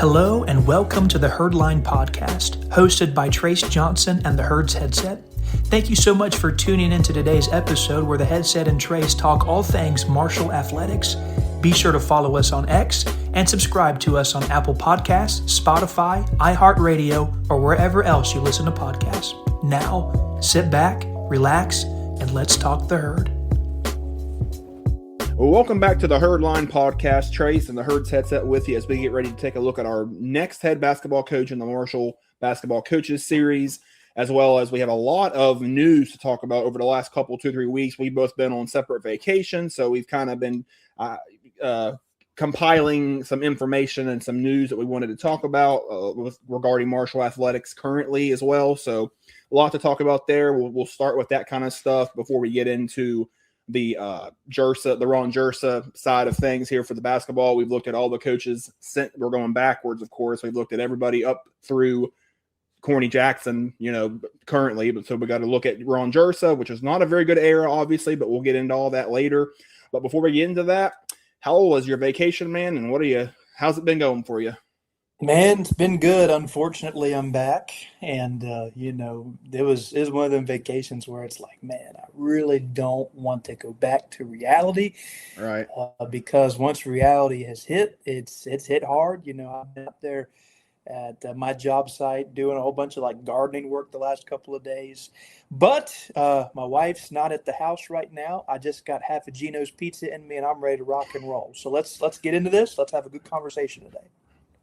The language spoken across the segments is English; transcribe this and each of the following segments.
Hello and welcome to the Herdline Podcast, hosted by Trace Johnson and the Herds Headset. Thank you so much for tuning into today's episode where the Headset and Trace talk all things Marshall athletics. Be sure to follow us on X and subscribe to us on Apple Podcasts, Spotify, iHeartRadio, or wherever else you listen to podcasts. Now, sit back, relax, and let's talk the herd. Well, welcome back to the Herdline Podcast. Trace and the Herds Headset with you as we get ready to take a look at our next head basketball coach in the Marshall Basketball Coaches Series, as well as we have a lot of news to talk about over the last couple, 2-3 weeks. We've both been on separate vacations, so we've kind of been compiling some information and some news that we wanted to talk about regarding Marshall athletics currently as well. So a lot to talk about there. We'll start with that kind of stuff before we get into the Ron Jirsa side of things here for the basketball. We've looked at all the coaches. We're going backwards, of course. We've looked at everybody up through Corny Jackson, currently. But so we got to look at Ron Jirsa, which is not a very good era, obviously, but we'll get into all that later. But before we get into that, how was your vacation, man? And how's it been going for you? Man, it's been good. Unfortunately, I'm back. And, it was one of them vacations where it's like, man, I really don't want to go back to reality. Right. Because once reality has hit, it's hit hard. I've been up there at my job site doing a whole bunch of gardening work the last couple of days. But my wife's not at the house right now. I just got half a Gino's pizza in me and I'm ready to rock and roll. So let's get into this. Let's have a good conversation today.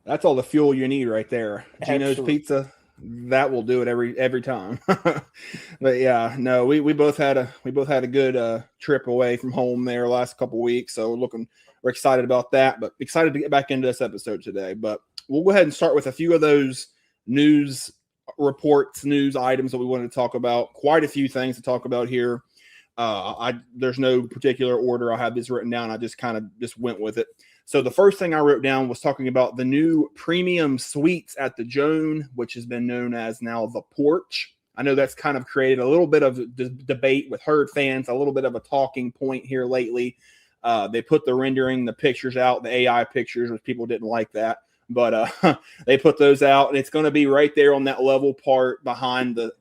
That's all the fuel you need right there. Gino's Absolutely. Pizza, that will do it every time. But yeah, no, we both had a good trip away from home there last couple weeks. So we're excited about that, but excited to get back into this episode today. But we'll go ahead and start with a few of those news reports, news items that we wanted to talk about. Quite a few things to talk about here. There's no particular order. I have this written down. I just kind of went with it. So the first thing I wrote down was talking about the new premium suites at the Joan, which has been known as now the Porch. I know that's kind of created a little bit of debate with Herd fans, a little bit of a talking point here lately. They put the pictures out, the AI pictures, which people didn't like that. But they put those out, and it's going to be right there on that level part behind the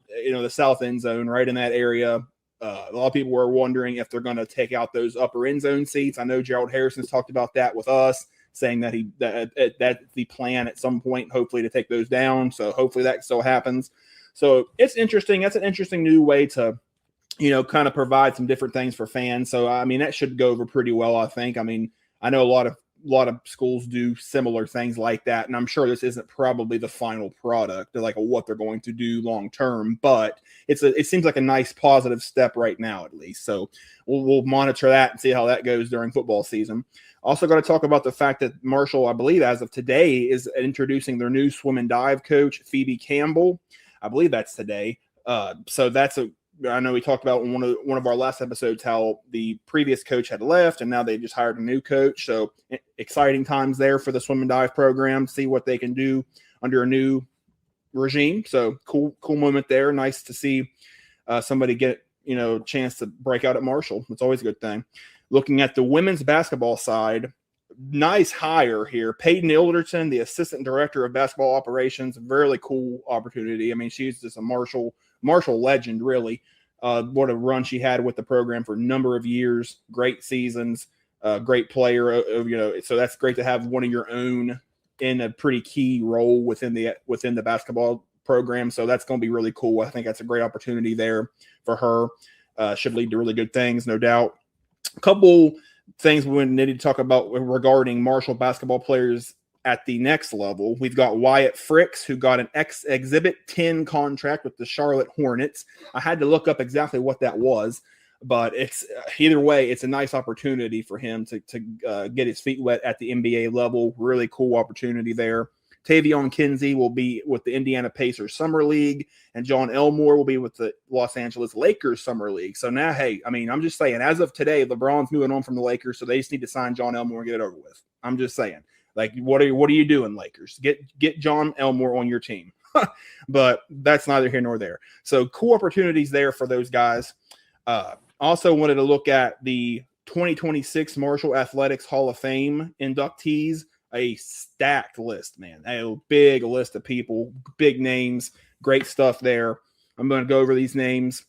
south end zone, right in that area. A lot of people were wondering if they're going to take out those upper end zone seats. I know Gerald Harrison's talked about that with us, saying that that's the plan at some point, hopefully, to take those down. So hopefully that still happens. So it's interesting. That's an interesting new way to, kind of provide some different things for fans. So, that should go over pretty well, I think. I know a lot of schools do similar things like that, and I'm sure this isn't probably the final product, like what they're going to do long term, but it seems like a nice positive step right now, at least. So we'll monitor that and see how that goes during football season. Also got to talk about the fact that Marshall, I believe as of today, is introducing their new swim and dive coach, Phoebe Campbell. I believe that's today. So I know we talked about in one of our last episodes how the previous coach had left, and now they just hired a new coach. So exciting times there for the swim and dive program. See what they can do under a new regime. So cool moment there. Nice to see somebody get a chance to break out at Marshall. It's always a good thing. Looking at the women's basketball side, nice hire here. Peyton Ilderton, the assistant director of basketball operations, really cool opportunity. She's just a Marshall legend, really. What a run she had with the program for a number of years. Great seasons, great player. So that's great to have one of your own in a pretty key role within the basketball program. So that's going to be really cool. I think that's a great opportunity there for her. Should lead to really good things, no doubt. A couple things we need to talk about regarding Marshall basketball players at the next level. We've got Wyatt Fricks, who got an Exhibit 10 contract with the Charlotte Hornets. I had to look up exactly what that was, but it's either way, it's a nice opportunity for him to get his feet wet at the NBA level. Really cool opportunity there. Tavion Kinsey will be with the Indiana Pacers Summer League, and John Elmore will be with the Los Angeles Lakers Summer League. So now, hey, I'm just saying, as of today, LeBron's moving on from the Lakers, so they just need to sign John Elmore and get it over with. I'm just saying. What are you doing, Lakers? Get John Elmore on your team. But that's neither here nor there. So cool opportunities there for those guys. Also wanted to look at the 2026 Marshall Athletics Hall of Fame inductees. a stacked list, man. A big list of people, big names, great stuff there. I'm going to go over these names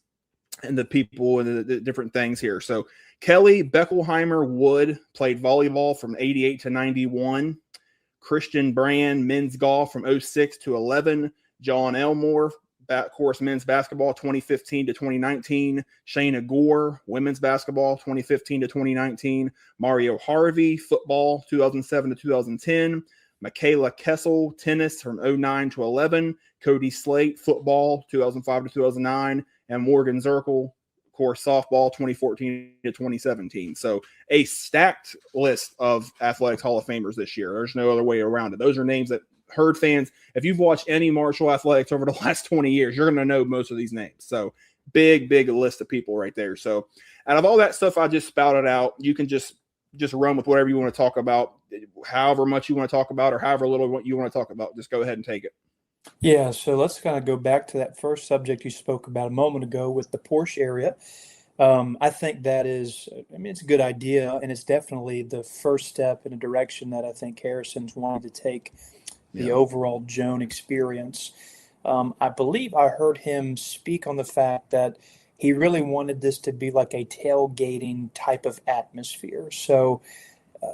and the people and the different things here. So Kelly Beckelheimer Wood played volleyball from 88 to 91. Christian Brand, men's golf from 06 to 11. John Elmore, course men's basketball 2015 to 2019. Shayna Gore, women's basketball 2015 to 2019. Mario Harvey, football 2007 to 2010. Michaela Kessel, tennis from 09 to 11. Cody Slate, football 2005 to 2009. And Morgan Zirkle, of course, softball 2014 to 2017. So a stacked list of athletics Hall of Famers this year. There's no other way around it. Those are names that Herd fans, if you've watched any Marshall athletics over the last 20 years, you're going to know most of these names. So big list of people right there. So out of all that stuff I just spouted out, you can just run with whatever you want to talk about, however much you want to talk about or however little you want to talk about. Just go ahead and take it. Yeah, so let's kind of go back to that first subject you spoke about a moment ago with the Porsche area. I think that is, it's a good idea, and it's definitely the first step in a direction that I think Harrison's wanted to take the overall Joan experience. I believe I heard him speak on the fact that he really wanted this to be like a tailgating type of atmosphere. So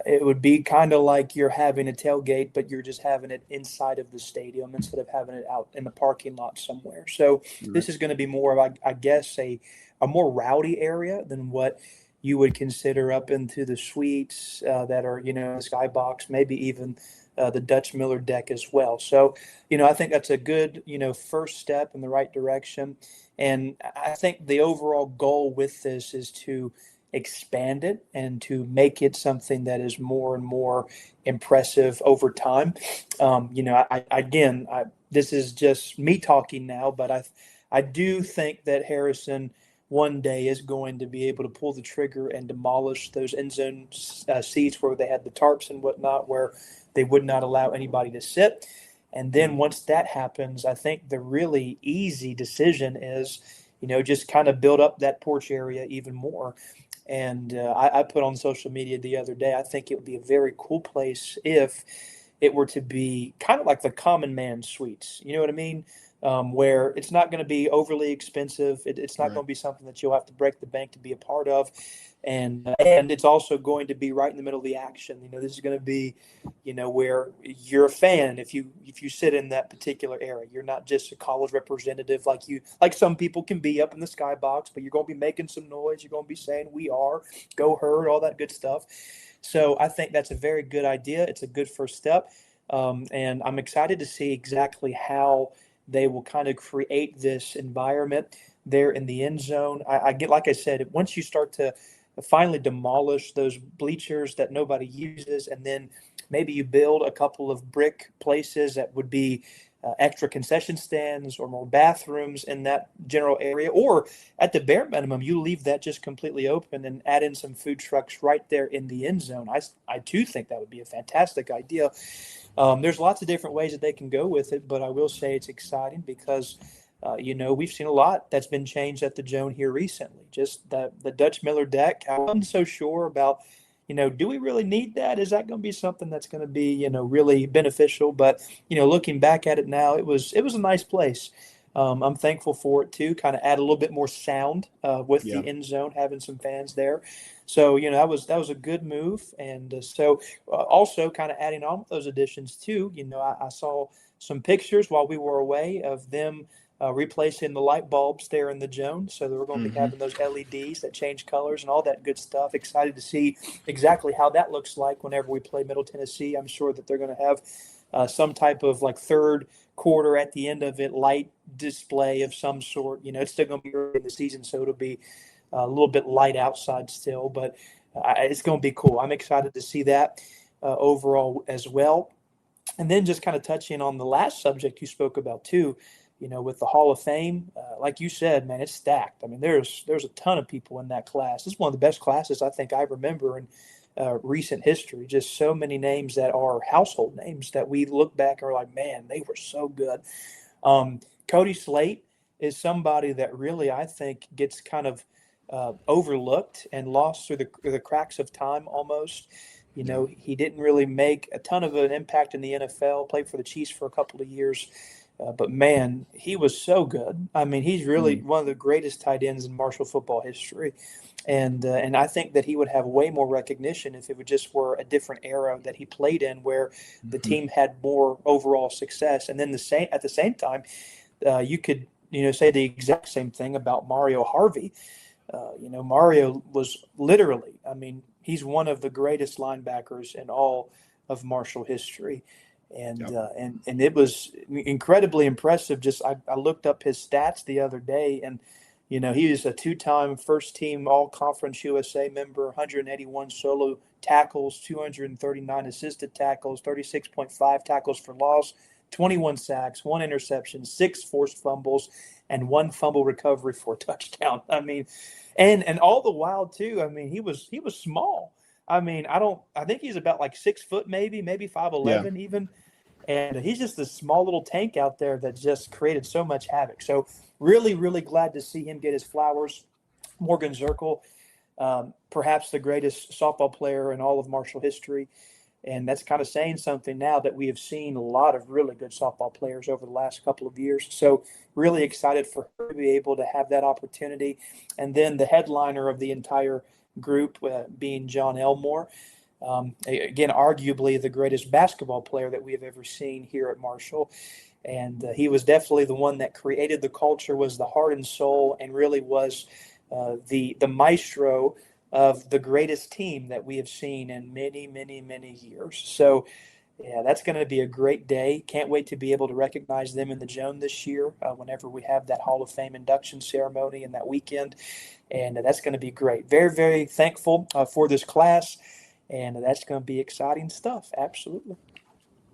it would be kind of like you're having a tailgate, but you're just having it inside of the stadium instead of having it out in the parking lot somewhere. So this is going to be more of, I guess, a more rowdy area than what you would consider up into the suites that are, the skybox, maybe even the Dutch Miller deck as well. So, I think that's a good, first step in the right direction. And I think the overall goal with this is to expand it and to make it something that is more and more impressive over time. This is just me talking now, but I do think that Harrison one day is going to be able to pull the trigger and demolish those end zone seats where they had the tarps and whatnot, where they would not allow anybody to sit. And then once that happens, I think the really easy decision is, just kind of build up that porch area even more. And I put on social media the other day, I think it would be a very cool place if it were to be kind of like the common man suites. You know what I mean? Where it's not going to be overly expensive. It's not going to be something that you'll have to break the bank to be a part of. And it's also going to be right in the middle of the action. This is going to be, where you're a fan. If you sit in that particular area, you're not just a college representative like some people can be up in the skybox, but you're going to be making some noise. You're going to be saying, "We are, go Herd," all that good stuff. So I think that's a very good idea. It's a good first step. And I'm excited to see exactly how they will kind of create this environment there in the end zone. I get, like I said, once you start to finally demolish those bleachers that nobody uses, and then maybe you build a couple of brick places that would be extra concession stands or more bathrooms in that general area, or at the bare minimum, you leave that just completely open and add in some food trucks right there in the end zone. I too think that would be a fantastic idea. There's lots of different ways that they can go with it, but I will say it's exciting because we've seen a lot that's been changed at the Joan here recently. Just the Dutch Miller deck, I wasn't so sure about, do we really need that? Is that going to be something that's going to be, really beneficial? But, looking back at it now, it was a nice place. I'm thankful for it too, kind of add a little bit more sound with the end zone, having some fans there. So, that was a good move. And also kind of adding on with those additions too, I saw some pictures while we were away of them replacing the light bulbs there in the Joan. So we're going to be having those LEDs that change colors and all that good stuff. Excited to see exactly how that looks like whenever we play Middle Tennessee. I'm sure that they're going to have some type of like third quarter at the end of it, light display of some sort. It's still going to be early in the season, so it'll be a little bit light outside still, but it's going to be cool. I'm excited to see that overall as well. And then just kind of touching on the last subject you spoke about too, with the Hall of Fame, like you said, man, it's stacked. I mean, there's a ton of people in that class. This is one of the best classes I think I remember in recent history. Just so many names that are household names that we look back and are like, man, they were so good. Cody Slate is somebody that really, I think, gets kind of overlooked and lost through the cracks of time almost. You know, he didn't really make a ton of an impact in the NFL, played for the Chiefs for a couple of years. But man, he was so good. I mean, he's really one of the greatest tight ends in Marshall football history, and I think that he would have way more recognition if it would just were a different era that he played in, where the team had more overall success. And then at the same time, you could say the exact same thing about Mario Harvey. Mario was literally, I mean, he's one of the greatest linebackers in all of Marshall history. And it was incredibly impressive. I looked up his stats the other day, and he was a two-time first-team All-Conference USA member, 181 solo tackles, 239 assisted tackles, 36.5 tackles for loss, 21 sacks, 1 interception, 6 forced fumbles, and 1 fumble recovery for a touchdown. I mean, and all the while too. I mean, he was small. I mean, I think he's about like 6 foot, maybe 5'11" even. And he's just this small little tank out there that just created so much havoc. So really, really glad to see him get his flowers. Morgan Zirkle, perhaps the greatest softball player in all of Marshall history. And that's kind of saying something now that we have seen a lot of really good softball players over the last couple of years. So really excited for her to be able to have that opportunity. And then the headliner of the entire group being John Elmore. Again, arguably the greatest basketball player that we have ever seen here at Marshall. And he was definitely the one that created the culture, was the heart and soul, and really was the maestro of the greatest team that we have seen in many, many, many years. So, yeah, that's going to be a great day. Can't wait to be able to recognize them in the Joan this year whenever we have that Hall of Fame induction ceremony and that weekend. And that's going to be great. Very, very thankful for this class. And that's going to be exciting stuff. Absolutely.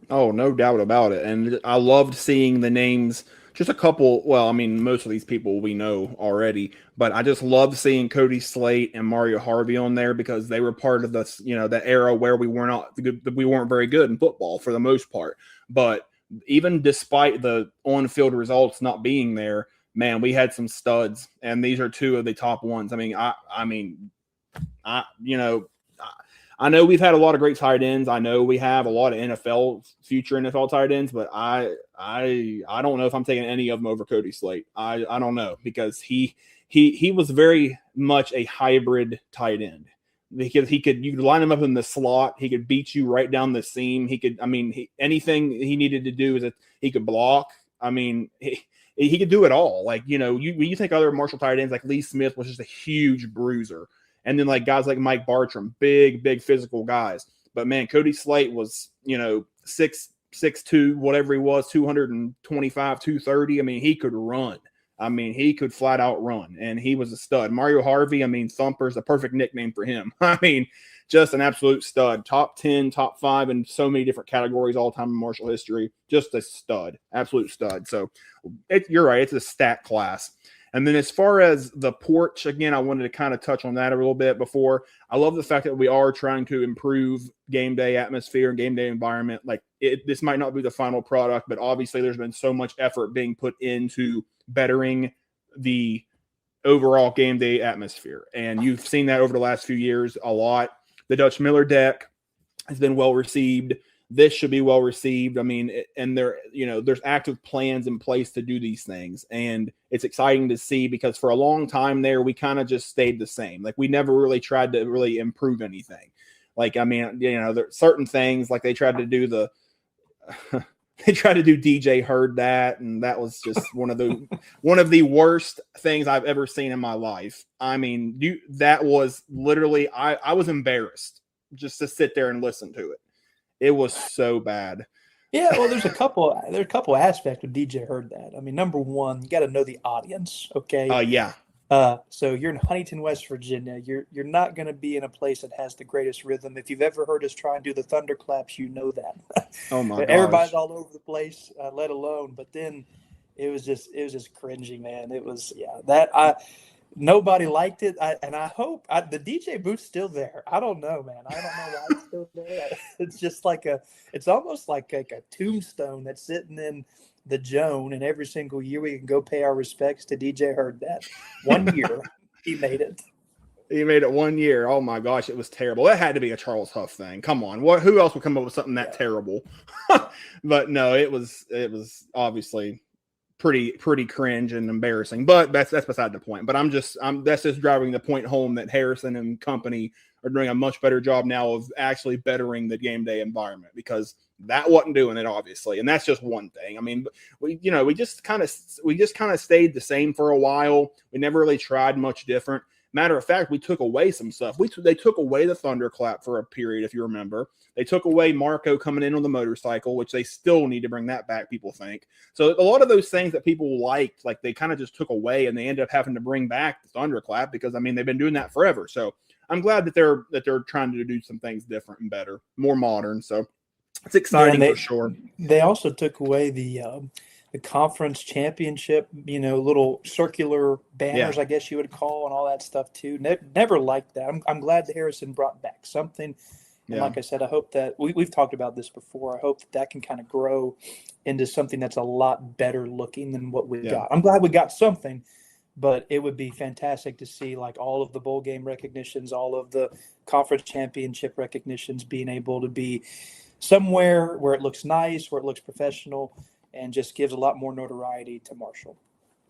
Oh, no doubt about it. And I loved seeing the names, just a couple. Well, I mean, most of these people we know already, but I just loved seeing Cody Slate and Mario Harvey on there because they were part of the, the era where we weren't very good in football for the most part. But even despite the on-field results not being there, man, we had some studs, and these are 2 of the top ones. I know we've had a lot of great tight ends. I know we have a lot of future NFL tight ends, but I don't know if I'm taking any of them over Cody Slate. I don't know, because he was very much a hybrid tight end. Because you could line him up in the slot, he could beat you right down the seam. Anything he needed to do is that he could block. I mean, he could do it all. Like, when you think other Marshall tight ends, like Lee Smith was just a huge bruiser. And then like guys like Mike Bartram, big physical guys. But man, Cody Slate was, 6'2", whatever he was, 225, 230. I mean, he could run. I mean, he could flat out run, and he was a stud. Mario Harvey, I mean, Thumper's the perfect nickname for him. I mean, just an absolute stud. Top 10, top 5 in so many different categories all time in Marshall history. Just a stud, absolute stud. So you're right, it's a stat class. And then as far as the porch, again, I wanted to kind of touch on that a little bit before. I love the fact that we are trying to improve game day atmosphere and game day environment. Like, this might not be the final product, but obviously there's been so much effort being put into bettering the overall game day atmosphere. And you've seen that over the last few years a lot. The Dutch Miller deck has been well received. This should be well received. I mean, and there's active plans in place to do these things. And it's exciting to see, because for a long time there, we kind of just stayed the same. Like, we never really tried to really improve anything. Like, I mean, there's certain things, like they tried to do DJ Heard That. And that was just one of the worst things I've ever seen in my life. I mean, that was literally, I was embarrassed just to sit there and listen to it. It was so bad. Yeah, well, there's a couple aspects of DJ Heard That. I mean, number one, you got to know the audience, okay? Yeah. So you're in Huntington, West Virginia. You're not going to be in a place that has the greatest rhythm. If you've ever heard us try and do the thunderclaps, you know that. Oh my gosh. Everybody's all over the place, let alone. But then it was just cringy, man. It was nobody liked it, and I hope the DJ booth's still there. I don't know, man. I don't know why it's still there. It's just it's almost like a tombstone that's sitting in the Joan, and every single year we can go pay our respects to DJ Heard That. One year he made it. He made it 1 year. Oh my gosh, it was terrible. That had to be a Charles Huff thing. Come on, who else would come up with something that terrible? But no, it was obviously pretty cringe and embarrassing. But that's beside the point. But that's just driving the point home that Harrison and company are doing a much better job now of actually bettering the game day environment, because that wasn't doing it, obviously. And that's just one thing. I mean, we just kind of stayed the same for a while. We never really tried much different. Matter of fact, we took away some stuff. They took away the thunderclap for a period, if you remember. They took away Marco coming in on the motorcycle, which they still need to bring that back, people think. So a lot of those things that people liked, like they kind of just took away, and they ended up having to bring back the thunderclap because, I mean, they've been doing that forever. So I'm glad that they're trying to do some things different and better, more modern. So it's exciting for sure. They also took away the conference championship, little circular banners, I guess you would call, and all that stuff too. Never liked that. I'm glad that Harrison brought back something. And like I said, I hope that we've talked about this before. I hope that can kind of grow into something that's a lot better looking than what we got. I'm glad we got something, but it would be fantastic to see like all of the bowl game recognitions, all of the conference championship recognitions being able to be somewhere where it looks nice, where it looks professional, and just gives a lot more notoriety to Marshall.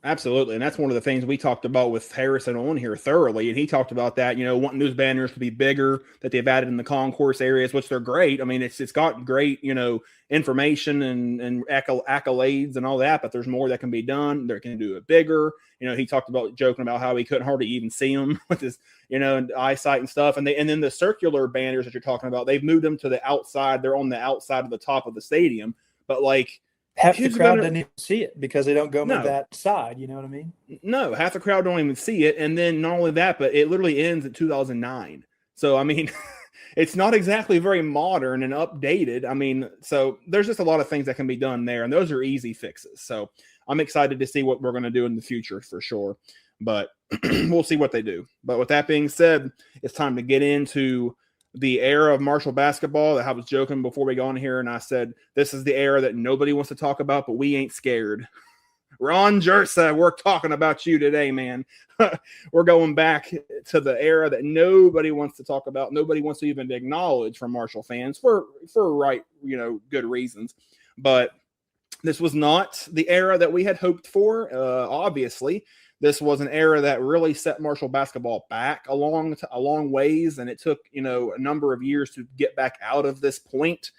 Absolutely. And that's one of the things we talked about with Harrison on here thoroughly. And he talked about that, wanting those banners to be bigger, that they've added in the concourse areas, which they're great. I mean, it's got great, information and accolades and all that, but there's more that can be done. They can do it bigger. He talked about joking about how he couldn't hardly even see them with his, eyesight and stuff. And then the circular banners that you're talking about, they've moved them to the outside. They're on the outside of the top of the stadium, but like, half the crowd doesn't even see it because they don't go to that side. You know what I mean? No, half the crowd don't even see it. And then not only that, but it literally ends in 2009. So, I mean, it's not exactly very modern and updated. I mean, so there's just a lot of things that can be done there, and those are easy fixes. So I'm excited to see what we're going to do in the future for sure. But we'll see what they do. But with that being said, it's time to get into the era of Marshall basketball. That I was joking before we got on here, and I said this is the era that nobody wants to talk about, but we ain't scared. Ron Jirsa, we're talking about you today, man. We're going back to the era that nobody wants to talk about, nobody wants to even acknowledge from Marshall fans for right, good reasons. But this was not the era that we had hoped for. Obviously, this was an era that really set Marshall basketball back a long ways, and it took a number of years to get back out of this point.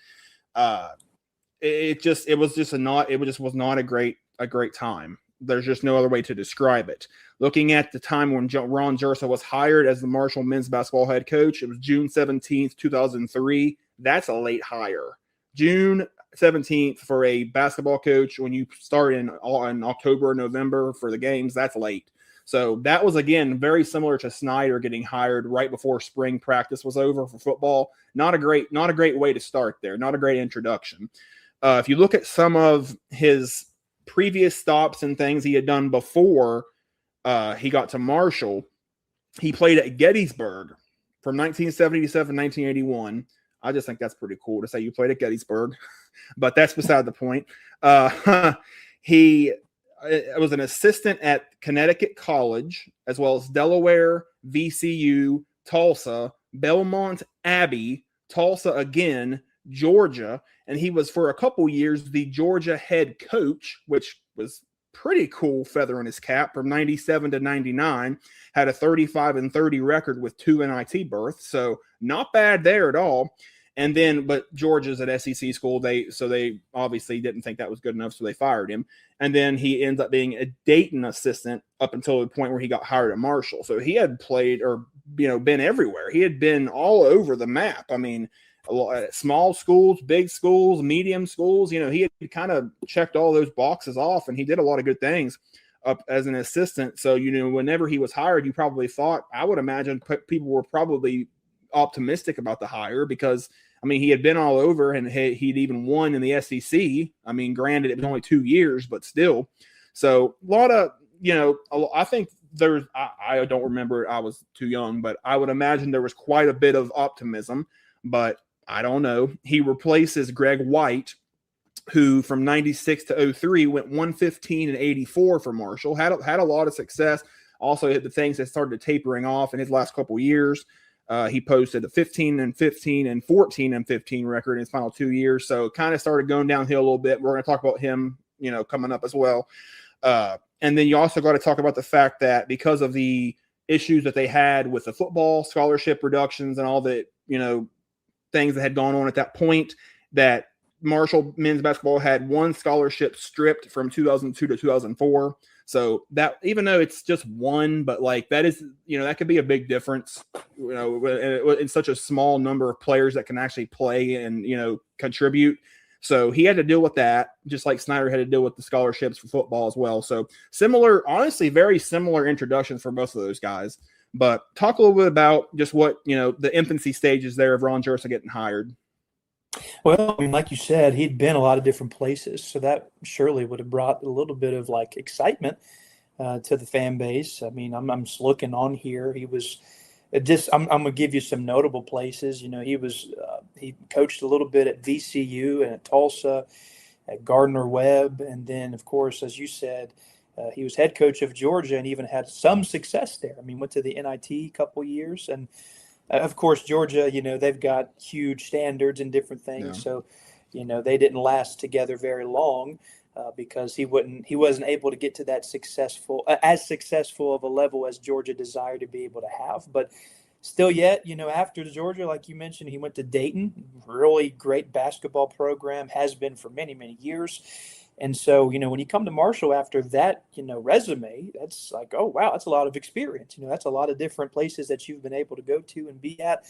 It was not a great time. There's just no other way to describe it. Looking at the time when Ron Jirsa was hired as the Marshall men's basketball head coach, it was June 17th, 2003. That's a late hire. June 17th for a basketball coach when you start in October or November for the games, that's late. So that was, again, very similar to Snyder getting hired right before spring practice was over for football. Not a great way to start there. Not a great introduction. If you look at some of his previous stops and things he had done before he got to Marshall, he played at Gettysburg from 1977 to 1981. I just think that's pretty cool to say you played at Gettysburg, but that's beside the point. He was an assistant at Connecticut College, as well as Delaware, VCU, Tulsa, Belmont Abbey, Tulsa again, Georgia, and he was for a couple years the Georgia head coach, which was pretty cool feather in his cap. From 97 to 99, had a 35-30 record with 2 NIT berths, so not bad there at all. And then, but Georgia's at SEC school, they obviously didn't think that was good enough, so they fired him. And then he ends up being a Dayton assistant up until the point where he got hired at Marshall. So he had played or been everywhere. He had been all over the map. I mean, small schools, big schools, medium schools. He had kind of checked all those boxes off, and he did a lot of good things up as an assistant. So, whenever he was hired, you probably thought, I would imagine people were probably optimistic about the hire because, I mean, he had been all over and he'd even won in the SEC. I mean, granted, it was only 2 years, but still. So a lot of, I think there's, I don't remember, I was too young, but I would imagine there was quite a bit of optimism, but I don't know. He replaces Greg White, who from 96 to 03 went 115 and 84 for Marshall, had a lot of success. Also, the things that started tapering off in his last couple years. He posted a 15-15 and 14-15 record in his final 2 years. So it kind of started going downhill a little bit. We're going to talk about him, coming up as well. And then you also got to talk about the fact that because of the issues that they had with the football scholarship reductions and all the, things that had gone on at that point, that Marshall men's basketball had one scholarship stripped from 2002 to 2004. So that, even though it's just one, but like that is, that could be a big difference, in such a small number of players that can actually play and, contribute. So he had to deal with that, just like Snyder had to deal with the scholarships for football as well. So similar, honestly, very similar introductions for both of those guys. But talk a little bit about just what, the infancy stages there of Ron Jirsa getting hired. Well, I mean, like you said, he'd been a lot of different places, so that surely would have brought a little bit of like excitement to the fan base. I mean, I'm just looking on here. He was I'm gonna give you some notable places. He coached a little bit at VCU and at Tulsa, at Gardner-Webb, and then of course, as you said, he was head coach of Georgia and even had some success there. I mean, went to the NIT a couple years, and of course, Georgia, they've got huge standards and different things. Yeah. So, they didn't last together very long because he wasn't able to get to that as successful of a level as Georgia desired to be able to have. But still yet, after Georgia, like you mentioned, he went to Dayton, really great basketball program, has been for many, many years. And so, when you come to Marshall after that, resume, that's like, oh, wow, that's a lot of experience. That's a lot of different places that you've been able to go to and be at.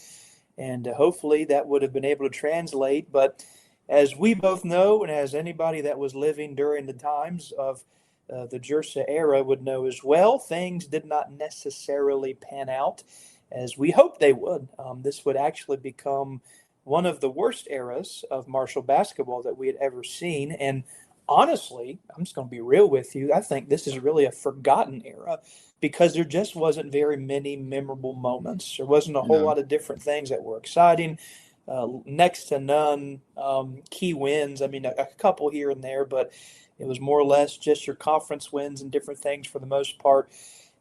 And hopefully that would have been able to translate. But as we both know, and as anybody that was living during the times of the Jirsa era would know as well, things did not necessarily pan out as we hoped they would. This would actually become one of the worst eras of Marshall basketball that we had ever seen. And honestly, I'm just going to be real with you. I think this is really a forgotten era because there just wasn't very many memorable moments. There wasn't a whole lot of different things that were exciting. Next to none key wins. I mean, a couple here and there, but it was more or less just your conference wins and different things for the most part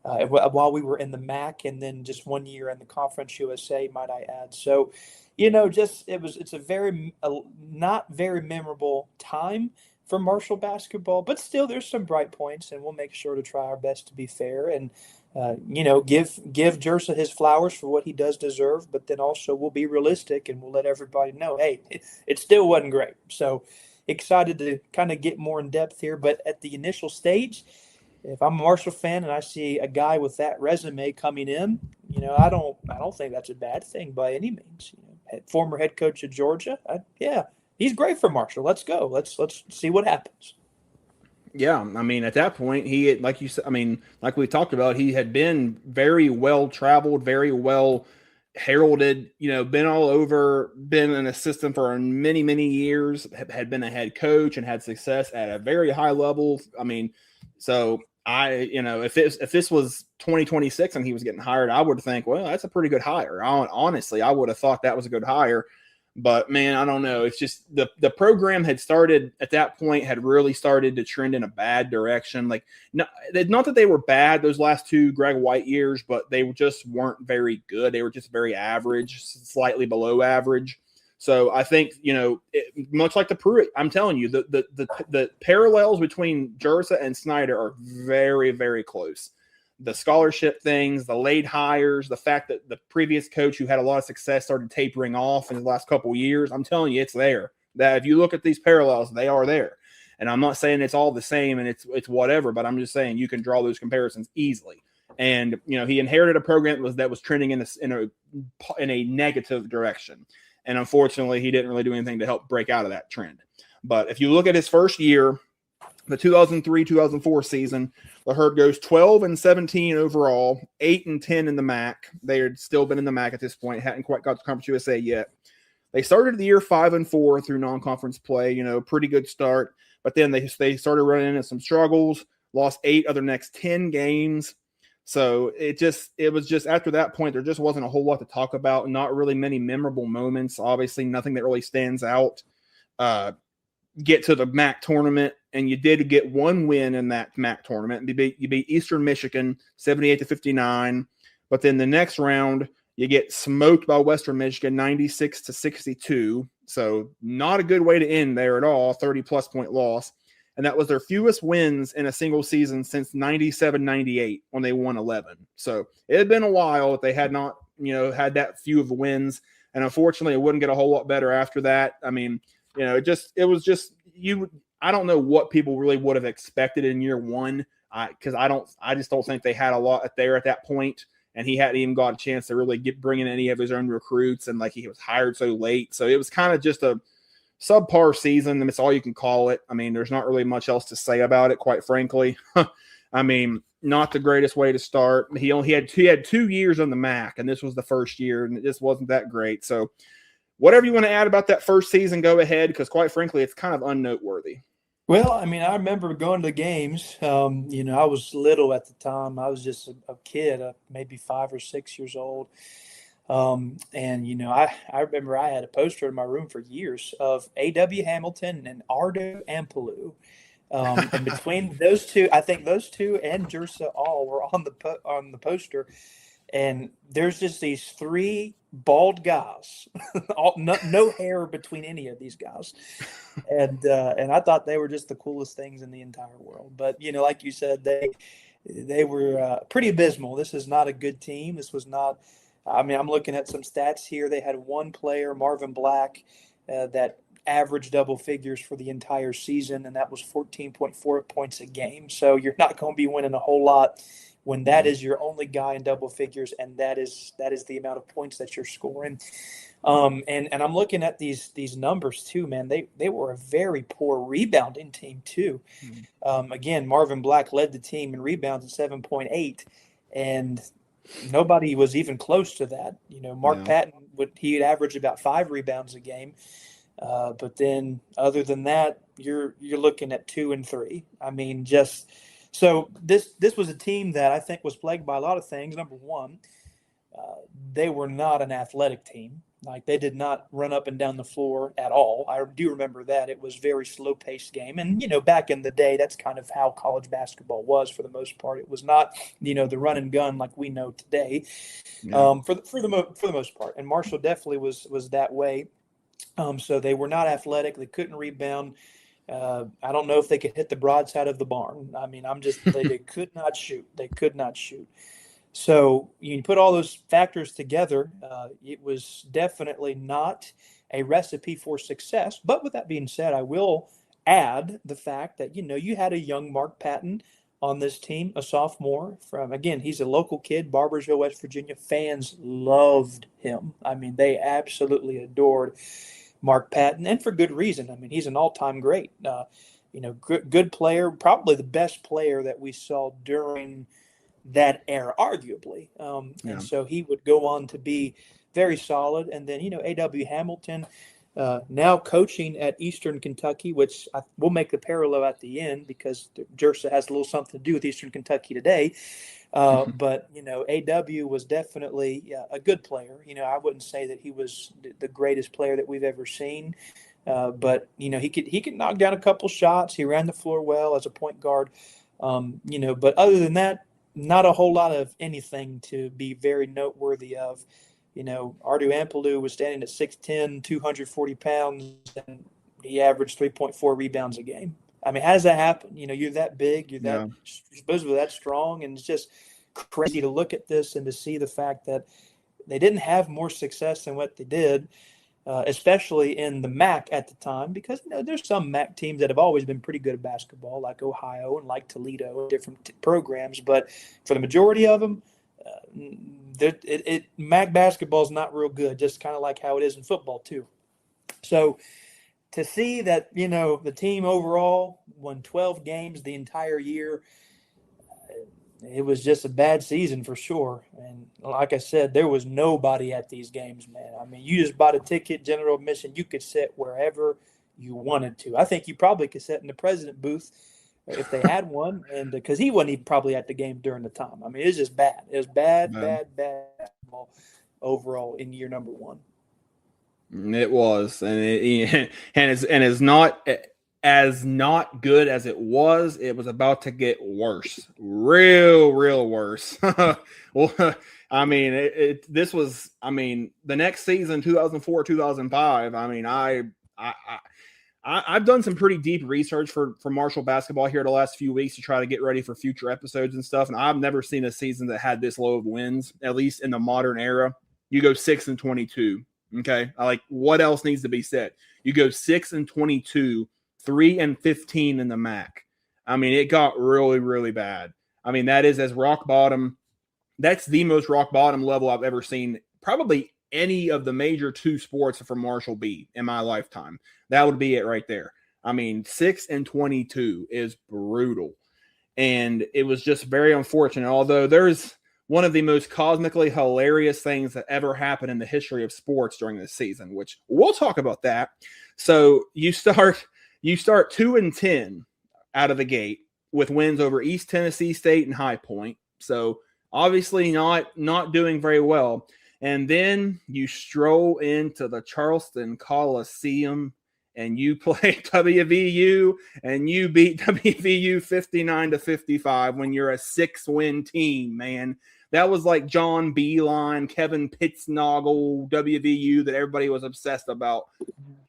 while we were in the MAC, and then just 1 year in the Conference USA, might I add. So, it's a very not very memorable time for Marshall basketball, but still there's some bright points, and we'll make sure to try our best to be fair and, give Jirsa his flowers for what he does deserve, but then also we'll be realistic and we'll let everybody know, hey, it still wasn't great. So excited to kind of get more in depth here, but at the initial stage, if I'm a Marshall fan and I see a guy with that resume coming in, I don't think that's a bad thing by any means. Former head coach of Georgia, he's great for Marshall. Let's go. Let's see what happens. Yeah, I mean, at that point, he, like you said, I mean, like we talked about, he had been very well traveled, very well heralded, been all over, been an assistant for many, many years, had been a head coach and had success at a very high level. I mean, so if this was 2026 and he was getting hired, I would think, well, that's a pretty good hire. Honestly, I would have thought that was a good hire. But, man, I don't know. It's just the program had started at that point, had really started to trend in a bad direction. Like, not that they were bad those last two Greg White years, but they just weren't very good. They were just very average, slightly below average. So I think, much like the Pruitt, I'm telling you, the parallels between Jirsa and Snyder are very, very close. The scholarship things, the late hires, the fact that the previous coach who had a lot of success started tapering off in the last couple of years, I'm telling you, it's there. That if you look at these parallels, they are there. And I'm not saying it's all the same and it's whatever, but I'm just saying you can draw those comparisons easily. And, he inherited a program that was trending in a negative direction. And unfortunately, he didn't really do anything to help break out of that trend. But if you look at his first year, the 2003-2004 season, the Herd goes 12-17 overall, 8-10 in the MAC. They had still been in the MAC at this point, hadn't quite got to Conference USA yet. They started the year 5-4 through non-conference play, pretty good start. But then they started running into some struggles, lost 8 of their next 10 games. So it was just after that point, there just wasn't a whole lot to talk about. Not really many memorable moments. Obviously, nothing that really stands out. Get to the MAC tournament, and you did get one win in that MAC tournament. You beat Eastern Michigan 78-59, but then the next round you get smoked by Western Michigan 96-62. So not a good way to end there at all. 30-plus point loss, and that was their fewest wins in a single season since 97-98 when they won 11. So it had been a while that they had not, had that few of wins, and unfortunately, it wouldn't get a whole lot better after that. I mean, it was just you. I don't know what people really would have expected in year one, because I just don't think they had a lot there at that point, and he hadn't even got a chance to really bring in any of his own recruits, and he was hired so late, so it was kind of just a subpar season. That's all you can call it. I mean, there's not really much else to say about it, quite frankly. I mean, not the greatest way to start. He had 2 years on the MAC, and this was the first year, and it just wasn't that great. So whatever you want to add about that first season, go ahead, because quite frankly, it's kind of unnoteworthy. Well, I mean, I remember going to the games. I was little at the time. I was just a kid, maybe 5 or 6 years old. I remember I had a poster in my room for years of A.W. Hamilton and Ardo Ampelou. And between those two, I think those two and Jirsa all were on the poster. And there's just these three bald guys, no hair between any of these guys. And I thought they were just the coolest things in the entire world. But, like you said, they were pretty abysmal. This is not a good team. This was not – I mean, I'm looking at some stats here. They had one player, Marvin Black, that averaged double figures for the entire season, and that was 14.4 points a game. So you're not going to be winning a whole lot when that is your only guy in double figures, and that is the amount of points that you're scoring. And I'm looking at these numbers too, man. They were a very poor rebounding team too. Again, Marvin Black led the team in rebounds at 7.8, and nobody was even close to that. Mark Patton he'd average about 5 rebounds a game. But then other than that, you're looking at 2 and 3. I mean, so this was a team that I think was plagued by a lot of things. Number one, they were not an athletic team. They did not run up and down the floor at all. I do remember that. It was a very slow-paced game. And, back in the day, that's kind of how college basketball was for the most part. It was not, the run and gun like we know today for the most part. And Marshall definitely was that way. So they were not athletic. They couldn't rebound. I don't know if they could hit the broadside of the barn. I mean, they could not shoot. They could not shoot. So you put all those factors together, it was definitely not a recipe for success. But with that being said, I will add the fact that, you had a young Mark Patton on this team, a sophomore he's a local kid, Barbersville, West Virginia. Fans loved him. I mean, they absolutely adored Mark Patton, and for good reason. I mean, he's an all-time great, good player, probably the best player that we saw during that era, arguably. And so he would go on to be very solid. And then, A.W. Hamilton, now coaching at Eastern Kentucky, which we'll make the parallel at the end because Jirsa has a little something to do with Eastern Kentucky today. But, A.W. was definitely a good player. I wouldn't say that he was the greatest player that we've ever seen. But, he could knock down a couple shots. He ran the floor well as a point guard. But other than that, not a whole lot of anything to be very noteworthy of. Ardo Ampelou was standing at 6'10", 240 pounds, and he averaged 3.4 rebounds a game. I mean, how does that happen? You're that big, you're supposed to be that strong, and it's just crazy to look at this and to see the fact that they didn't have more success than what they did, especially in the MAC at the time, because there's some MAC teams that have always been pretty good at basketball, like Ohio and like Toledo and different programs. But for the majority of them, MAC basketball is not real good, just kind of like how it is in football too. So to see that, the team overall won 12 games the entire year, it was just a bad season for sure. And like I said, there was nobody at these games, man. I mean, you just bought a ticket, general admission. You could sit wherever you wanted to. I think you probably could sit in the president booth if they had one, and because he wasn't even probably at the game during the time. I mean, it was just bad. It was bad basketball overall in year number one. It was, and it's not. as not good as it was about to get worse, real worse. Well, I mean, this was, I mean, the next season, 2004, 2005. I mean, I've done some pretty deep research for Marshall basketball here the last few weeks to try to get ready for future episodes and stuff. And I've never seen a season that had this low of wins, at least in the modern era. You go 6-22. Okay. What else needs to be said? You go 6-22, 3-15 in the MAC. I mean, it got really bad. I mean, that is as rock bottom. That's the most rock bottom level I've ever seen. Probably any of the major two sports from Marshall be in my lifetime. That would be it right there. I mean, 6-22 is brutal. And it was just very unfortunate. Although there's one of the most cosmically hilarious things that ever happened in the history of sports during this season, which we'll talk about that. So you start 2-10 out of the gate with wins over East Tennessee State and High Point. So obviously not doing very well. And then you stroll into the Charleston Coliseum and you play WVU and you beat WVU 59-55 when you're a 6-win team, man. That was like John Beeline, Kevin Pittsnoggle, WVU that everybody was obsessed about.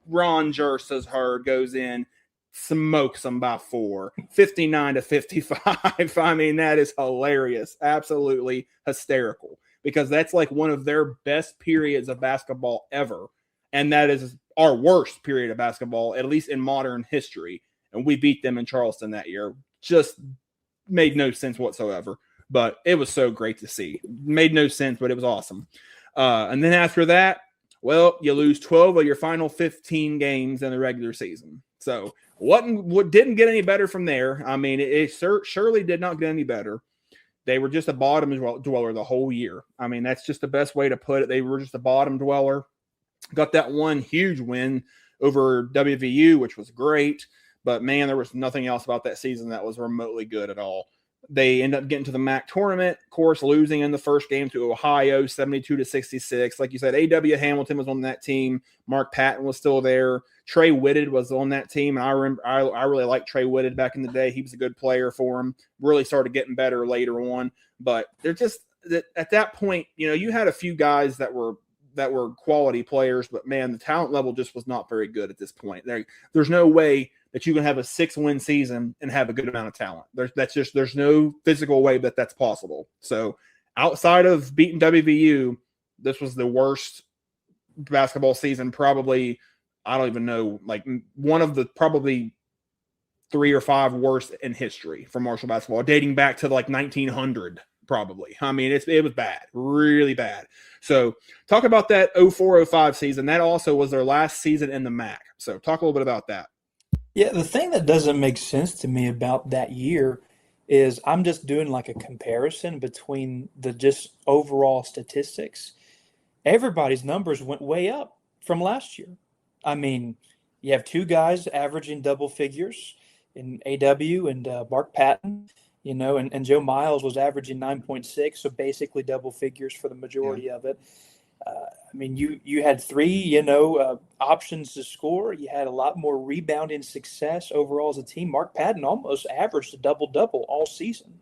Ron Jirsa's herd goes in, smokes them by 4, 59-55. I mean, that is hilarious. Absolutely hysterical. Because that's like one of their best periods of basketball ever. And that is our worst period of basketball, at least in modern history. And we beat them in Charleston that year. Just made no sense whatsoever. But it was so great to see. Made no sense, but it was awesome. And then after that, well, you lose 12 of your final 15 games in the regular season. So what didn't get any better from there. I mean, it surely did not get any better. They were just a bottom dweller the whole year. I mean, that's just the best way to put it. They were just a bottom dweller. Got that one huge win over WVU, which was great. But, man, there was nothing else about that season that was remotely good at all. They end up getting to the MAC tournament, of course, losing in the first game to Ohio, 72-66. Like you said, A.W. Hamilton was on that team. Mark Patton was still there. Trey Whitted was on that team. And I really liked Trey Whitted back in the day. He was a good player for him. Really started getting better later on. But they're just at that point, you know, you had a few guys that were quality players, but man, the talent level just was not very good at this point. There's no way that you can have a 6-win season and have a good amount of talent. There's no physical way that that's possible. So outside of beating WVU, this was the worst basketball season, probably, I don't even know, like one of the probably 3 or 5 worst in history for Marshall basketball, dating back to like 1900, probably. I mean, it was bad, really bad. So talk about that 04-05 season. That also was their last season in the MAC. So talk a little bit about that. Yeah, the thing that doesn't make sense to me about that year is I'm just doing like a comparison between the just overall statistics. Everybody's numbers went way up from last year. I mean, you have 2 guys averaging double figures in AW and Mark Patton, you know, and Joe Miles was averaging 9.6, so basically double figures for the majority of it. I mean, you had 3, options to score. You had a lot more rebounding success overall as a team. Mark Patton almost averaged a double-double all season.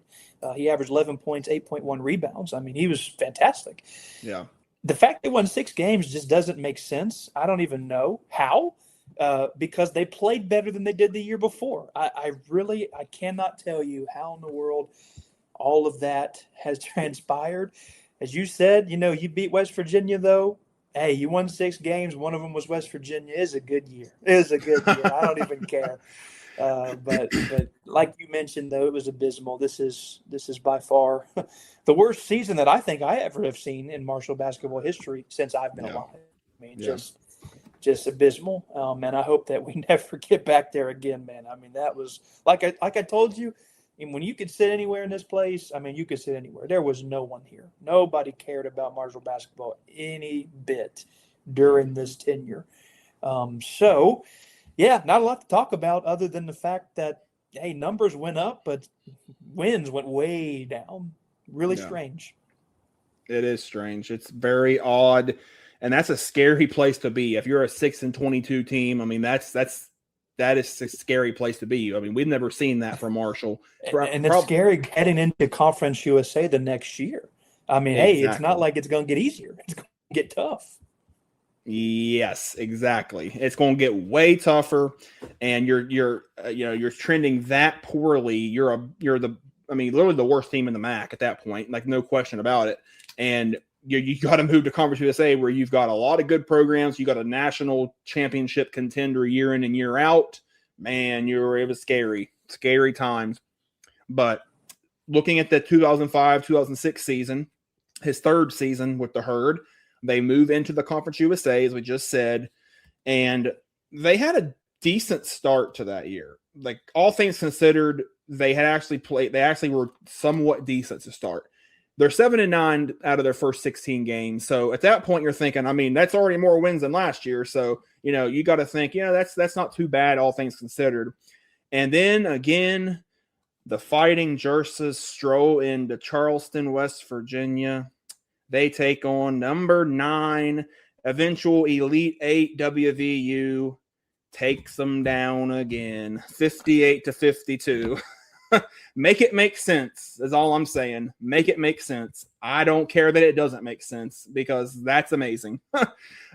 He averaged 11 points, 8.1 rebounds. I mean, he was fantastic. Yeah. The fact they won 6 games just doesn't make sense. I don't even know how, because they played better than they did the year before. I cannot tell you how in the world all of that has transpired. As you said, you beat West Virginia, though. Hey, you won 6 games. One of them was West Virginia. It was a good year. I don't even care. But like you mentioned, though, it was abysmal. This is by far the worst season that I think I ever have seen in Marshall basketball history since I've been alive. I mean, just abysmal. And I hope that we never get back there again, man. I mean, that was like I told you. And when you could sit anywhere in this place, I mean, you could sit anywhere. There was no one here. Nobody cared about Marshall basketball any bit during this tenure. So, yeah, not a lot to talk about other than the fact that, hey, numbers went up, but wins went way down. Really strange. It is strange. It's very odd, and that's a scary place to be. If you're a 6-22 team, I mean, that's that is a scary place to be. I mean, we've never seen that from Marshall. And it's scary heading into Conference USA the next year. I mean, hey, it's not like it's going to get easier. It's going to get tough. Yes, exactly. It's going to get way tougher, and you're trending that poorly. You're literally the worst team in the MAC at that point, like no question about it. And you got to move to Conference USA where you've got a lot of good programs. You got a national championship contender year in and year out. Man, it was scary times. But looking at the 2005-2006 season, his third season with the Herd, they move into the Conference USA, as we just said, and they had a decent start to that year. Like, all things considered, they actually were somewhat decent to start. They're 7-9 out of their first 16 games. So at that point, you're thinking, I mean, that's already more wins than last year. So, you got to think, that's not too bad, all things considered. And then again, the Fighting Jirsas stroll into Charleston, West Virginia. They take on number 9, eventual Elite 8 WVU, takes them down again, 58-52. Make it make sense is all I'm saying. Make it make sense. I don't care that it doesn't make sense because that's amazing.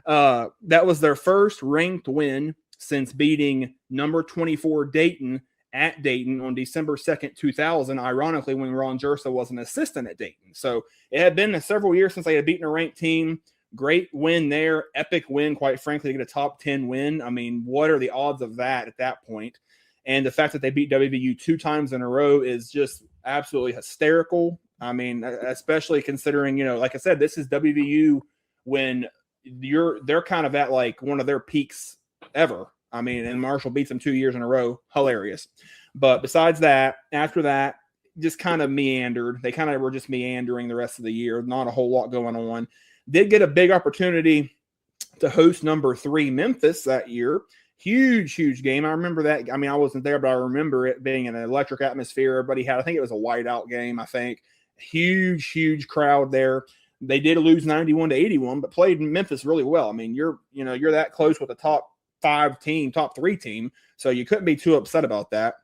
That was their first ranked win since beating number 24 Dayton at Dayton on December 2nd, 2000, ironically, when Ron Jirsa was an assistant at Dayton. So it had been several years since they had beaten a ranked team. Great win there. Epic win, quite frankly, to get a top 10 win. I mean, what are the odds of that at that point? And the fact that they beat WVU 2 times in a row is just absolutely hysterical. I mean, especially considering, like I said, this is WVU when they're kind of at like one of their peaks ever. I mean, and Marshall beats them 2 years in a row. Hilarious. But besides that, after that, just kind of meandered. They kind of were just meandering the rest of the year. Not a whole lot going on. Did get a big opportunity to host number 3 Memphis that year. Huge game. I remember that. I mean, I wasn't there, but I remember it being an electric atmosphere. Everybody had, I think it was a whiteout game, I think. Huge crowd there. They did lose 91-81, but played Memphis really well. I mean, you're that close with the top 3 team, so you couldn't be too upset about that.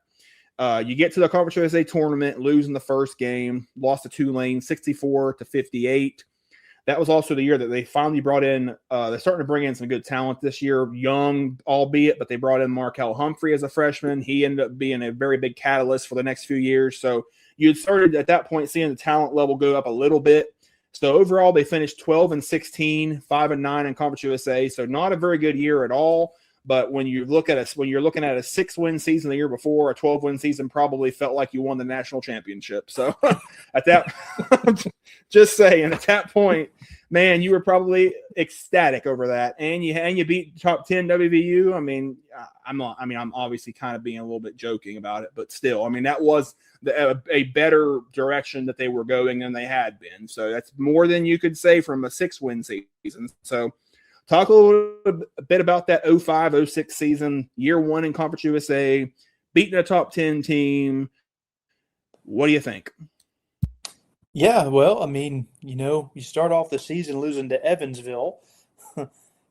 You get to the Conference USA tournament, losing the first game, lost to Tulane 64-58. That was also the year that they finally brought in, they're starting to bring in some good talent this year, young albeit, but they brought in Markel Humphrey as a freshman. He ended up being a very big catalyst for the next few years. So you had started at that point seeing the talent level go up a little bit. So overall, they finished 12-16, 5-9 in Conference USA. So not a very good year at all. But when you're looking at a 6-win season the year before, a 12-win season probably felt like you won the national championship. So at that, just saying, at that point, man, you were probably ecstatic over that, and you beat top 10 WVU. I mean, I'm obviously kind of being a little bit joking about it, but still, I mean, that was a better direction that they were going than they had been. So that's more than you could say from a 6-win season. So. Talk a little bit about that 05-06 season, year 1 in Conference USA, beating a top 10 team. What do you think? Yeah, well, I mean, you start off the season losing to Evansville,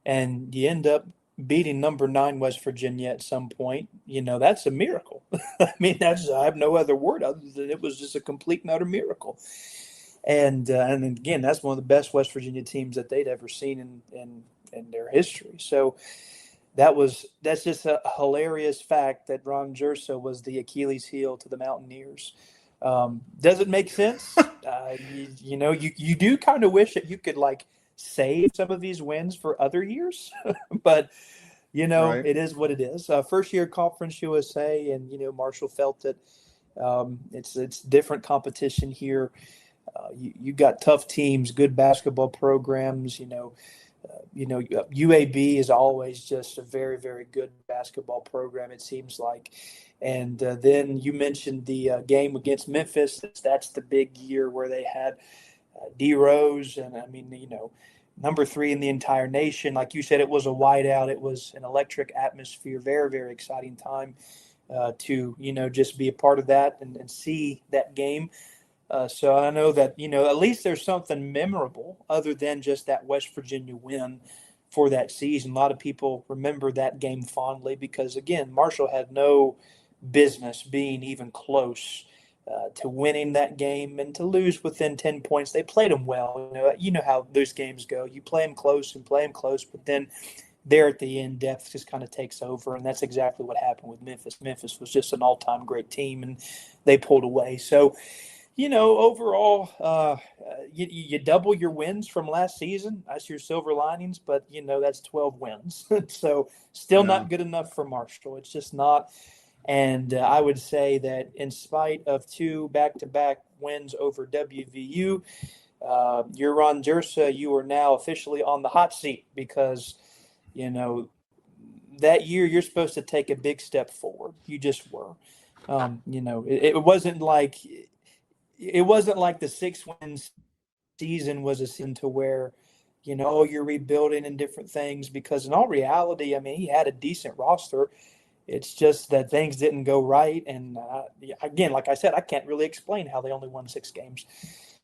and you end up beating number 9 West Virginia at some point. That's a miracle. I mean, I have no other word other than it was just a complete and utter miracle. And again, that's one of the best West Virginia teams that they'd ever seen in their history. So that's just a hilarious fact that Ron Jirsa was the Achilles heel to the Mountaineers. Does it make sense? You do kind of wish that you could save some of these wins for other years, but right. It is what it is. First year Conference USA, and Marshall felt that it's different competition here. You got tough teams, good basketball programs. UAB is always just a very, very good basketball program, it seems like. And then you mentioned the game against Memphis. That's the big year where they had D Rose, and I mean, number 3 in the entire nation. Like you said, it was a whiteout. It was an electric atmosphere. Very, very exciting time to just be a part of that and see that game. So I know that, at least there's something memorable other than just that West Virginia win for that season. A lot of people remember that game fondly because, again, Marshall had no business being even close to winning that game, and to lose within 10 points. They played them well. You know how those games go. You play them close and play them close, but then there at the end, depth just kind of takes over, and that's exactly what happened with Memphis. Memphis was just an all-time great team, and they pulled away. So, overall, you double your wins from last season. That's your silver linings, but, that's 12 wins. So still not good enough for Marshall. It's just not. And I would say that in spite of 2 back-to-back wins over WVU, you're Ron Jirsa. You are now officially on the hot seat because, that year you're supposed to take a big step forward. You just were. It wasn't like the 6 wins season was a season to where, you're rebuilding and different things, because in all reality, he had a decent roster. It's just that things didn't go right. And again, like I said, I can't really explain how they only won 6 games.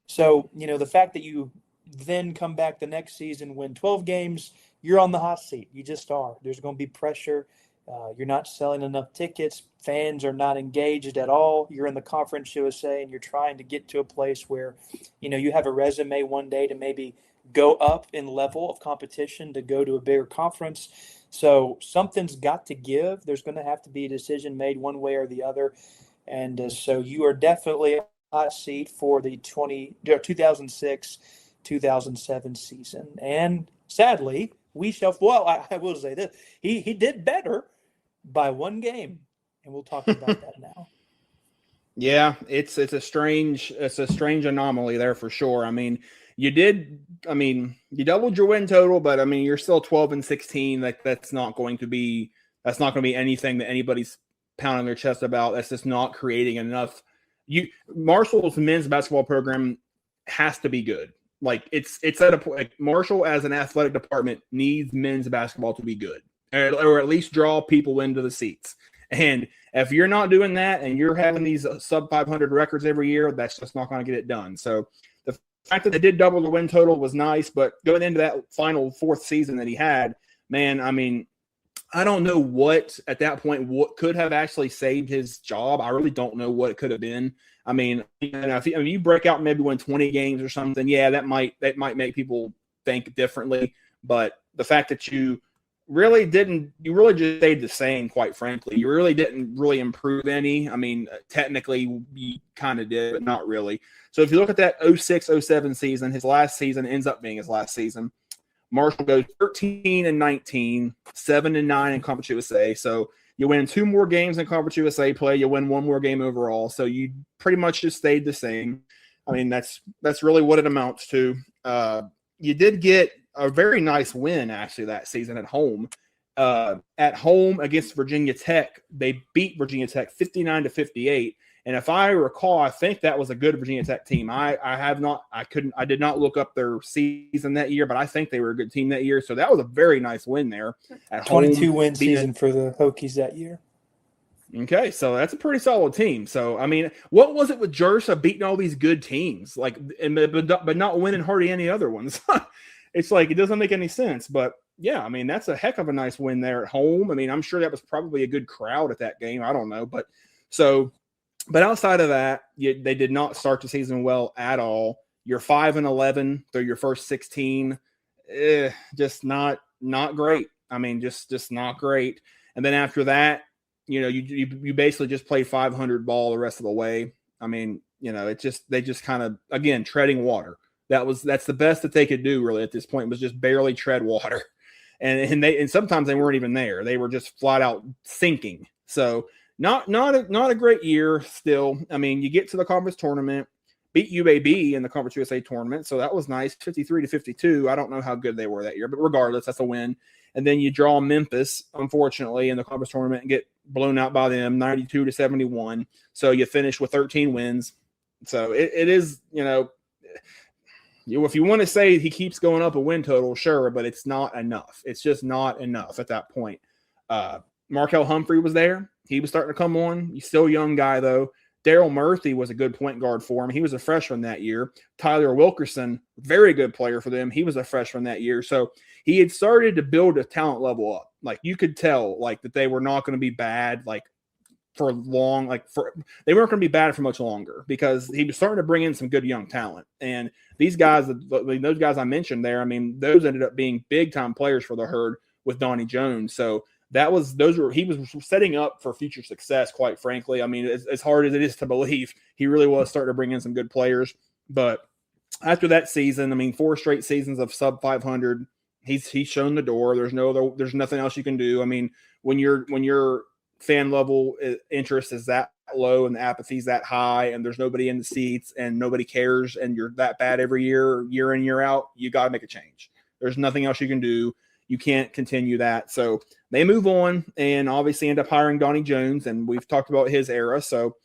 So, the fact that you then come back the next season, win 12 games, you're on the hot seat. You just are. There's going to be pressure. You're not selling enough tickets. Fans are not engaged at all. You're in the Conference USA, and you're trying to get to a place where, you have a resume one day to maybe go up in level of competition to go to a bigger conference. So something's got to give. There's going to have to be a decision made one way or the other. And so you are definitely on the hot seat for the 2006-2007 season. And sadly, I will say this. He did better by 1 game, and we'll talk about that now. Yeah, it's a strange anomaly there for sure. You doubled your win total, but you're still 12-16. That's not going to be anything that anybody's pounding their chest about. That's just not creating enough. Marshall's men's basketball program has to be good. It's at a point. Marshall as an athletic department needs men's basketball to be good, or at least draw people into the seats. And if you're not doing that, and you're having these sub 500 records every year, that's just not going to get it done. So the fact that they did double the win total was nice, but going into that final 4th season that he had, man, I don't know what at that point what could have actually saved his job. I really don't know what it could have been. If you break out maybe win 20 games or something, yeah, that might make people think differently. But the fact that you really just stayed the same, quite frankly. You really didn't really improve any. Technically you kind of did, but not really. So if you look at that 06-07 season, his last season ends up being his last season. Marshall goes 13-19, 7-9 in Conference USA. So you win 2 more games in Conference USA play. You win 1 more game overall. So you pretty much just stayed the same. That's really what it amounts to. You did get a very nice win actually that season at home. At home against Virginia Tech, they beat Virginia Tech 59-58. And if I recall, I think that was a good Virginia Tech team. I did not look up their season that year, but I think they were a good team that year. So that was a very nice win there at 22 home. win season for the Hokies that year. Okay, so that's a pretty solid team. So what was it with Jirsa beating all these good teams, but not winning hardly any other ones? It's it doesn't make any sense. But yeah, that's a heck of a nice win there at home. I'm sure that was probably a good crowd at that game. I don't know, but outside of that, they did not start the season well at all. You're 5-11 through your first 16, just not great. Just not great. And then after that, you basically just play 500 ball the rest of the way. They just kind of, again, treading water. That's the best that they could do really at this point, was just barely tread water. And sometimes they weren't even there. They were just flat out sinking. So not a great year still. You get to the conference tournament, beat UAB in the Conference USA tournament. So that was nice. 53-52. I don't know how good they were that year, but regardless, that's a win. And then you draw Memphis, unfortunately, in the conference tournament and get blown out by them 92-71. So you finish with 13 wins. So it is, if you want to say he keeps going up a win total, sure, but it's not enough. It's just not enough at that point. Markel Humphrey was there. He was starting to come on. He's still a young guy, though. Daryl Murphy was a good point guard for him. He was a freshman that year. Tyler Wilkerson, very good player for them. He was a freshman that year. So he had started to build a talent level up. Like you could tell, like that they were not going to be bad, like for long, they weren't going to be bad for much longer because he was starting to bring in some good young talent. And those guys I mentioned there, I mean, those ended up being big time players for the Herd with Donnie Jones. So he was setting up for future success, quite frankly. I mean, as hard as it is to believe, he really was starting to bring in some good players. But after that season, I mean, 4 straight seasons of sub 500, he's shown the door. There's nothing else you can do. I mean, when your fan level interest is that low and the apathy is that high and there's nobody in the seats and nobody cares and you're that bad every year in, year out, you got to make a change. There's nothing else you can do. You can't continue that. So they move on and obviously end up hiring Donnie Jones, and we've talked about his era. So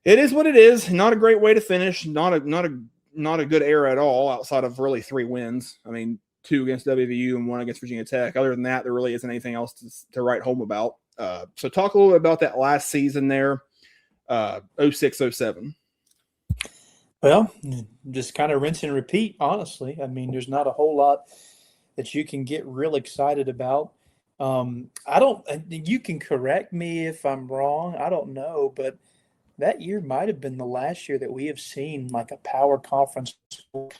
it is what it is. Not a great way to finish. Not a good era at all outside of really 3 wins. I mean, 2 against WVU and 1 against Virginia Tech. Other than that, there really isn't anything else to write home about. So talk a little bit about that last season there, 06-07. Well, just kind of rinse and repeat, honestly. I mean, there's not a whole lot that you can get real excited about. You can correct me if I'm wrong. I don't know, but that year might have been the last year that we have seen like a power conference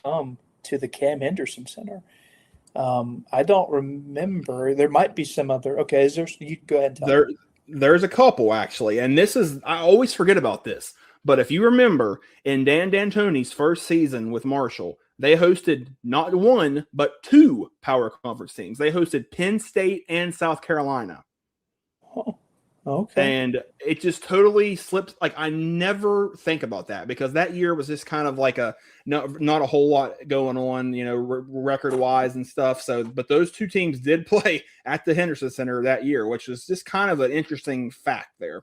come to the Cam Henderson Center. I don't remember. There might be some other. Okay, is there? You go ahead and tell me. There's a couple actually, and I always forget about this. But if you remember, in Dan D'Antoni's first season with Marshall, they hosted not 1 but 2 power conference teams. They hosted Penn State and South Carolina. Oh, okay. And it just totally slipped. Like I never think about that because that year was just kind of like not a whole lot going on, record wise and stuff. So, but those 2 teams did play at the Henderson Center that year, which was just kind of an interesting fact there.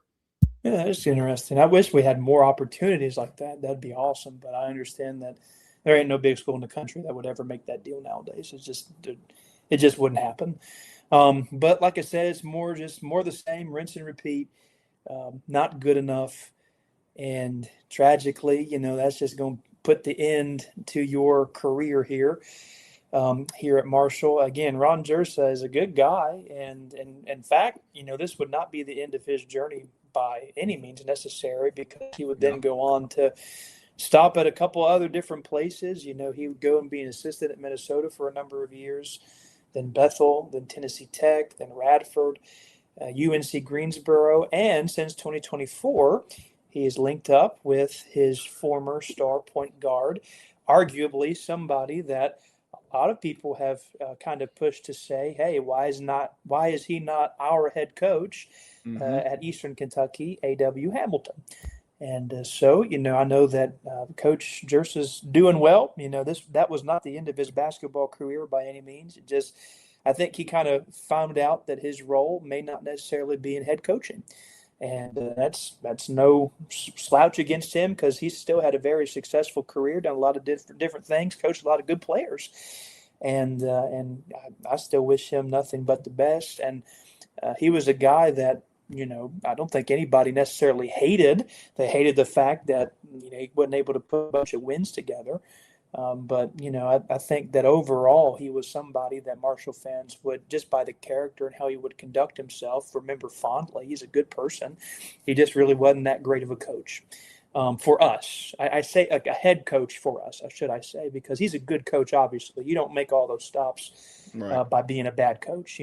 Yeah, it's interesting. I wish we had more opportunities like that. That'd be awesome. But I understand that there ain't no big school in the country that would ever make that deal nowadays. It just wouldn't happen. But like I said, it's more the same, rinse and repeat. Not good enough. And tragically, that's just going to put the end to your career here at Marshall. Again, Ron Jirsa is a good guy. And in fact, this would not be the end of his journey by any means necessary because he would then go on to stop at a couple other different places. He would go and be an assistant at Minnesota for a number of years, then Bethel, then Tennessee Tech, then Radford, UNC Greensboro, and since 2024, he is linked up with his former star point guard, arguably somebody that a lot of people have kind of pushed to say, hey, why is he not our head coach at Eastern Kentucky, A.W. Hamilton? And so, I know that Coach Jirsa's doing well. That was not the end of his basketball career by any means. I think he kind of found out that his role may not necessarily be in head coaching. And that's no slouch against him because he's still had a very successful career, done a lot of different things, coached a lot of good players. And I still wish him nothing but the best. And he was a guy that, I don't think anybody necessarily hated. They hated the fact that, he wasn't able to put a bunch of wins together. But I think that overall he was somebody that Marshall fans would, just by the character and how he would conduct himself, remember fondly. He's a good person. He just really wasn't that great of a coach for us. I say a head coach for us, should I say, because he's a good coach. Obviously, you don't make all those stops by being a bad coach.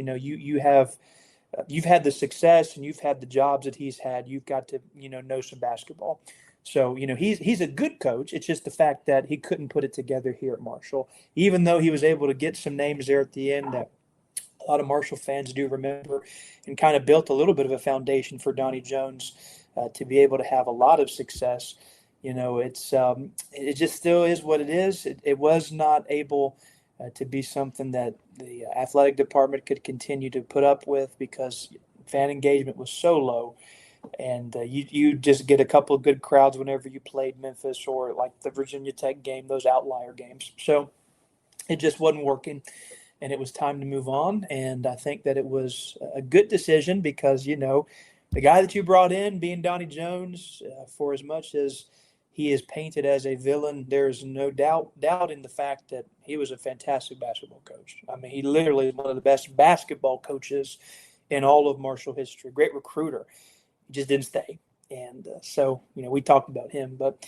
You've had the success and you've had the jobs that he's had. You've got to, know some basketball. So, he's a good coach. It's just the fact that he couldn't put it together here at Marshall, even though he was able to get some names there at the end that a lot of Marshall fans do remember and kind of built a little bit of a foundation for Donnie Jones to be able to have a lot of success. It just still is what it is. It was not able to be something that the athletic department could continue to put up with because fan engagement was so low. And you just get a couple of good crowds whenever you played Memphis or like the Virginia Tech game, those outlier games. So it just wasn't working, and it was time to move on. And I think that it was a good decision because, the guy that you brought in, being Donnie Jones, for as much as he is painted as a villain, there is no doubt in the fact that he was a fantastic basketball coach. I mean, he literally is one of the best basketball coaches in all of Marshall history. Great recruiter. He just didn't stay. And so, we talked about him. But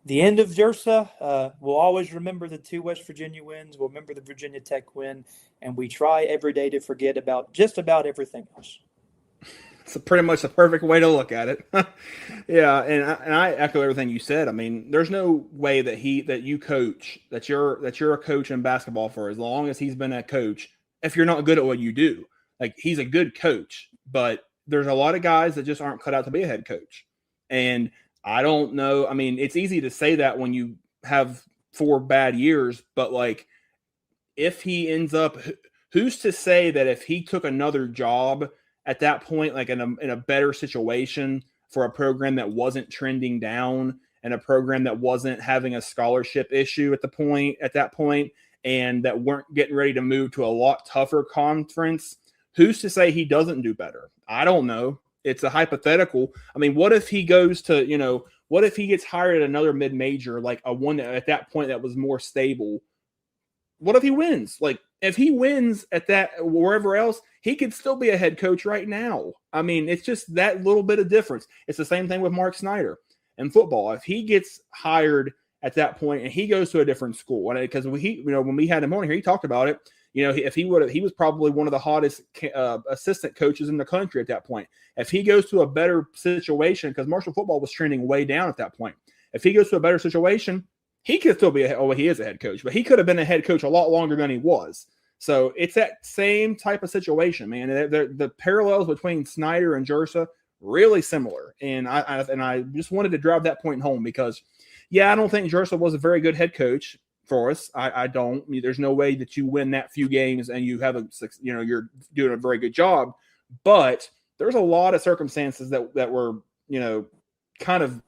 the end of Jirsa, we'll always remember the 2 West Virginia wins. We'll remember the Virginia Tech win. And we try every day to forget about just about everything else. It's pretty much the perfect way to look at it. Yeah, and I echo everything you said. I mean, there's no way that you're a coach in basketball for as long as he's been a coach, if you're not good at what you do. Like, he's a good coach, but there's a lot of guys that just aren't cut out to be a head coach. And I don't know. I mean, it's easy to say that when you have 4 bad years, but like, if he ends up, who's to say that if he took another job at that point, like in a better situation for a program that wasn't trending down and a program that wasn't having a scholarship issue at that point, and that weren't getting ready to move to a lot tougher conference, who's to say he doesn't do better? I don't know. It's a hypothetical. I mean, what if he goes to, what if he gets hired at another mid-major, like a one at that point that was more stable? What if he wins? Like, if he wins at that wherever else, he could still be a head coach right now. I mean, it's just that little bit of difference. It's the same thing with Mark Snyder in football. If he gets hired at that point and he goes to a different school, because when we had him on here, he talked about it. If he was probably one of the hottest assistant coaches in the country at that point. If he goes to a better situation, because Marshall football was trending way down at that point. If he goes to a better situation, he could still be he is a head coach, but he could have been a head coach a lot longer than he was. So it's that same type of situation, man. The parallels between Snyder and Jirsa really similar, and I just wanted to drive that point home because, I don't think Jirsa was a very good head coach for us. I don't. There's no way that you win that few games and you have you're doing a very good job. But there's a lot of circumstances that were kind of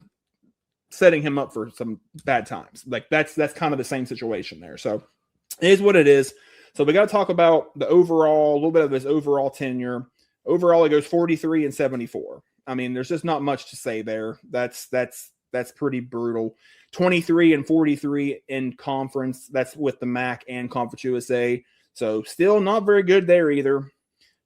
setting him up for some bad times. Like that's kind of the same situation there. So it is what it is. So we got to talk about a little bit of his overall tenure. Overall, it goes 43 and 74. I mean, there's just not much to say there. That's pretty brutal. 23 and 43 in conference. That's with the MAC and Conference USA. So still not very good there either. A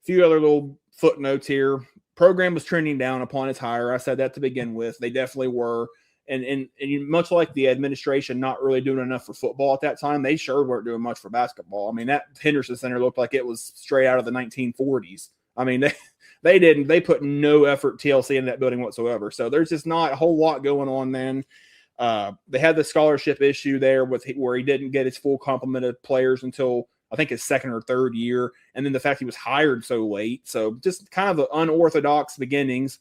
few other little footnotes here. Program was trending down upon its hire. I said that to begin with. They definitely were. And much like the administration not really doing enough for football at that time, they sure weren't doing much for basketball. I mean, that Henderson Center looked like it was straight out of the 1940s. I mean, they put no effort TLC in that building whatsoever. So there's just not a whole lot going on then. They had the scholarship issue there where he didn't get his full complement of players until I think his 2nd or 3rd year. And then the fact he was hired so late. So just kind of the unorthodox beginnings.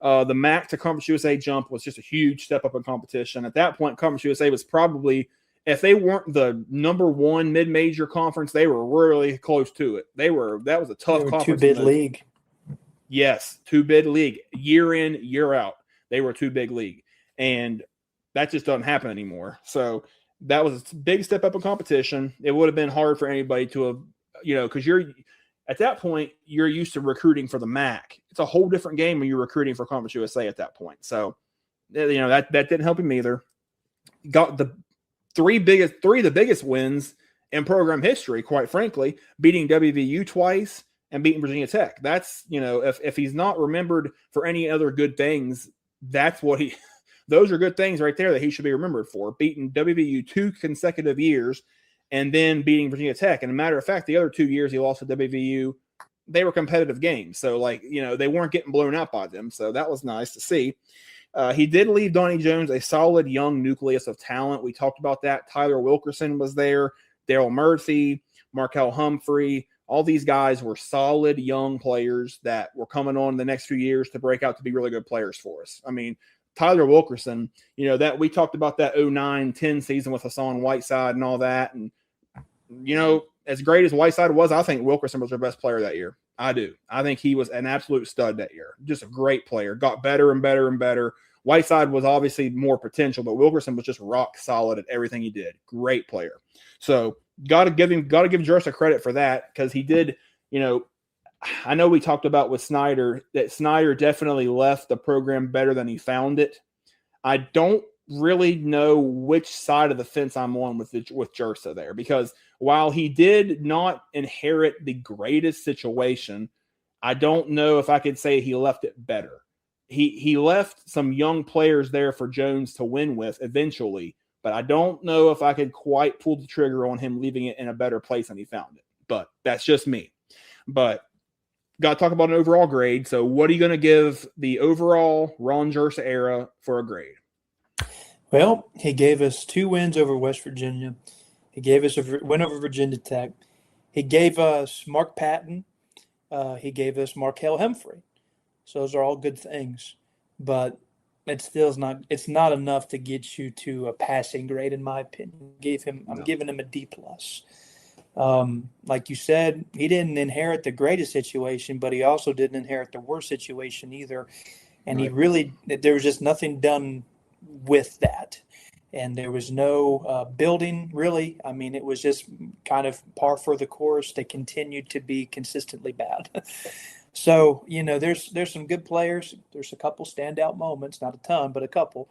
The MAC to Conference USA jump was just a huge step up in competition. At that point, Conference USA was probably, if they weren't the number 1 mid-major conference, they were really close to it. That was a tough conference. 2-bid league. Yes, 2-bid league. Year in, year out. They were a 2-bid league. And that just doesn't happen anymore. So that was a big step up in competition. It would have been hard for anybody to have, because at that point, you're used to recruiting for the MAC. It's a whole different game when you're recruiting for Conference USA at that point. So, that didn't help him either. Got the three of the biggest wins in program history, quite frankly, beating WVU twice and beating Virginia Tech. That's, if he's not remembered for any other good things, those are good things right there that he should be remembered for. Beating WVU 2 consecutive years and then beating Virginia Tech. And a matter of fact, the other 2 years he lost to WVU, they were competitive games. So, they weren't getting blown out by them. So that was nice to see. He did leave Donnie Jones a solid young nucleus of talent. We talked about that. Tyler Wilkerson was there. Daryl Murphy, Markel Humphrey. All these guys were solid young players that were coming on the next few years to break out to be really good players for us. I mean, Tyler Wilkerson, that we talked about that 09-10 season with Hassan Whiteside and all that. And, as great as Whiteside was, I think Wilkerson was their best player that year. I do. I think he was an absolute stud that year. Just a great player. Got better and better and better. Whiteside was obviously more potential, but Wilkerson was just rock solid at everything he did. Great player. So got to give Jirsa credit for that because he did, I know we talked about with Snyder that Snyder definitely left the program better than he found it. I don't really know which side of the fence I'm on with Jirsa there, because while he did not inherit the greatest situation, I don't know if I could say he left it better. He left some young players there for Jones to win with eventually, but I don't know if I could quite pull the trigger on him leaving it in a better place than he found it. But that's just me. But got to talk about an overall grade. So what are you going to give the overall Ron Jirsa era for a grade? Well, he gave us 2 wins over West Virginia. He gave us a win over Virginia Tech. He gave us Mark Patton. He gave us Markel Humphrey. So those are all good things. But it's not enough to get you to a passing grade, in my opinion. I'm giving him a D+. Like you said, he didn't inherit the greatest situation, but he also didn't inherit the worst situation either. And Right. there was just nothing done with that. And there was no building, really. I mean, it was just kind of par for the course. They continued to be consistently bad. So, there's some good players. There's a couple standout moments, not a ton, but a couple.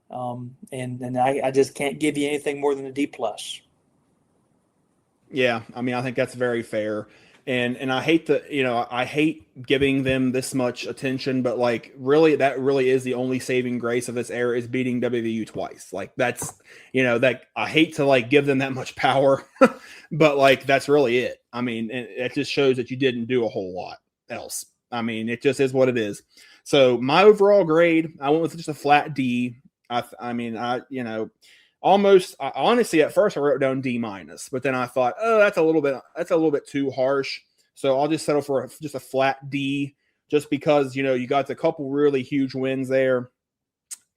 And I just can't give you anything more than a D+. Yeah, I mean, I think that's very fair. And I hate I hate giving them this much attention, but like really that really is the only saving grace of this era is beating WVU twice. Like that's, that I hate to like give them that much power, but like that's really it. I mean, it just shows that you didn't do a whole lot else. I mean, it just is what it is. So my overall grade, I went with just a flat D. Honestly, at first I wrote down D-, but then I thought, oh, that's a little bit too harsh. So I'll just settle for just a flat D, just because, you got a couple really huge wins there.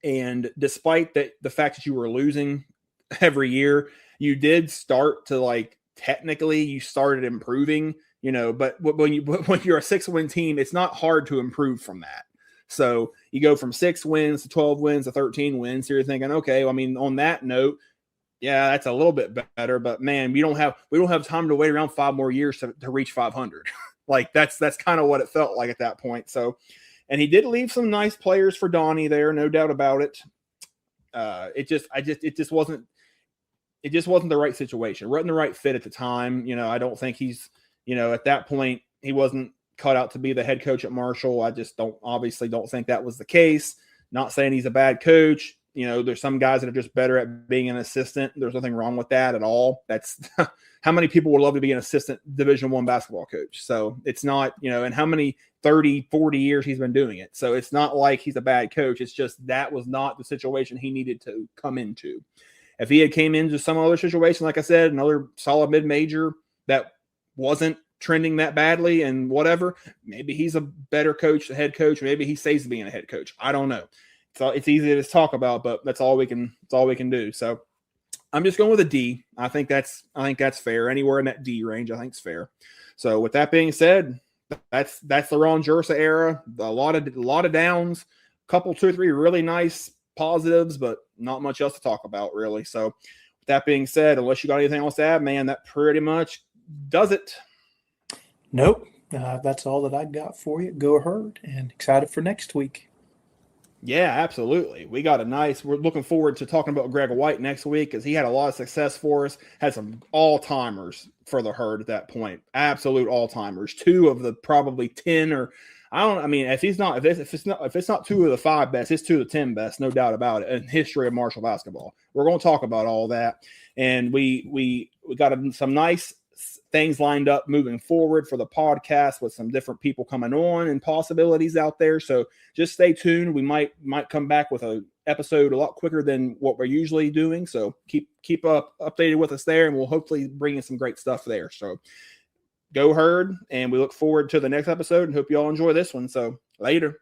And despite the fact that you were losing every year, you did start to like, technically you started improving, but when you're a 6-win team, it's not hard to improve from that. So you go from 6 wins to 12 wins to 13 wins. So you're thinking, okay, well, I mean, on that note, yeah, that's a little bit better, but man, we don't have time to wait around 5 more years to reach 500. Like that's kind of what it felt like at that point. So, and he did leave some nice players for Donnie there, no doubt about it. It just wasn't the right situation. Wasn't the right fit at the time. I don't think he's, at that point he wasn't cut out to be the head coach at Marshall. I just obviously don't think that was the case. Not saying he's a bad coach. There's some guys that are just better at being an assistant. There's nothing wrong with that at all. That's how many people would love to be an assistant Division I basketball coach. So it's not, and how many 30, 40 years he's been doing it. So it's not like he's a bad coach. It's just that was not the situation he needed to come into. If he had came into some other situation, like I said, another solid mid-major that wasn't trending that badly and whatever, maybe he's a better coach, a head coach. Maybe he stays being a head coach. I don't know. So it's easy to talk about, but that's all we can do. So I'm just going with a D. I think that's fair. Anywhere in that D range, I think is fair. So with that being said, that's the Ron Jirsa era. A lot of downs, couple 2 or 3 really nice positives, but not much else to talk about really. So with that being said, unless you got anything else to add, man, that pretty much does it. Nope. That's all that I got for you. Go Herd, and excited for next week. Yeah, absolutely. We're looking forward to talking about Greg White next week because he had a lot of success for us. Had some all-timers for the Herd at that point. Absolute all-timers. 2 of the probably 10 or if it's not 2 of the 5 best, it's 2 of the 10 best, no doubt about it, in history of Marshall basketball. We're going to talk about all that. And we got some nice things lined up moving forward for the podcast with some different people coming on and possibilities out there. So just stay tuned. We might come back with an episode a lot quicker than what we're usually doing. So keep up updated with us there, and we'll hopefully bring in some great stuff there. So go Herd, and we look forward to the next episode and hope you all enjoy this one. So later.